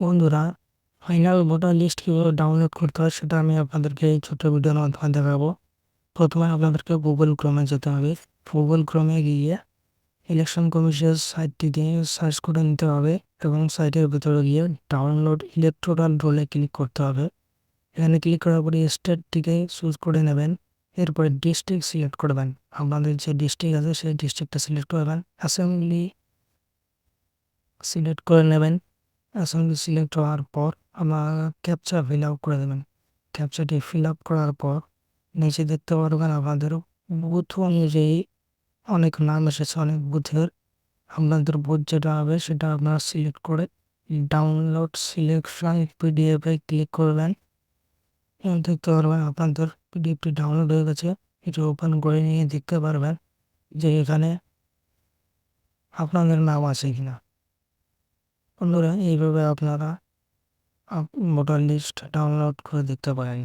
বন্ধুরা, final voter list কিভাবে download করতে হয় সেটা আমি আপনাদেরকে এই ছোট্ট ভিডিওর মাধ্যমে দেখাবো। প্রথমে আপনাদেরকে গুগল ক্রোমে যেতে হবে। গুগল ক্রোমে গিয়ে ইলেকশন কমিশনের সাইটটি দিয়ে সার্চ করে নিতে হবে এবং সাইটের ভিতরে গিয়ে ডাউনলোড ইলেকটোরাল রোলে ক্লিক করতে হবে। এখানে ক্লিক করার পরে স্টেটটিকে চুজ করে নেবেন। এরপরে ডিস্ট্রিক্ট সিলেক্ট করবেন। আপনাদের যে ডিস্ট্রিক্ট আছে সেই ডিস্ট্রিক্টটা সিলেক্ট করবেন। অ্যাসেম্বলি সিলেক্ট করে নেবেন। অ্যাসেম্বলি সিলেক্ট হওয়ার পর আমরা ক্যাপচা ফিল আপ করে দেবেন। ক্যাপচাটি ফিল আপ করার পর নিচে দেখতে পারবেন আপনাদের বুথ অনুযায়ী অনেক নাম এসেছে, অনেক বুথের। আপনাদের বুথ যেটা হবে সেটা আপনারা সিলেক্ট করে ডাউনলোড সিলেকশন পিডিএফে ক্লিক করবেন। এবং দেখতে পারবেন আপনাদের পিডিএফটি ডাউনলোড হয়ে গেছে। এটি ওপেন করে নিয়ে দেখতে পারবেন যে এখানে আপনাদের নাম আছে কিনা। বন্ধুরা, এইভাবে আপনারা ভোটার লিস্ট ডাউনলোড করে দেখতে পারেন।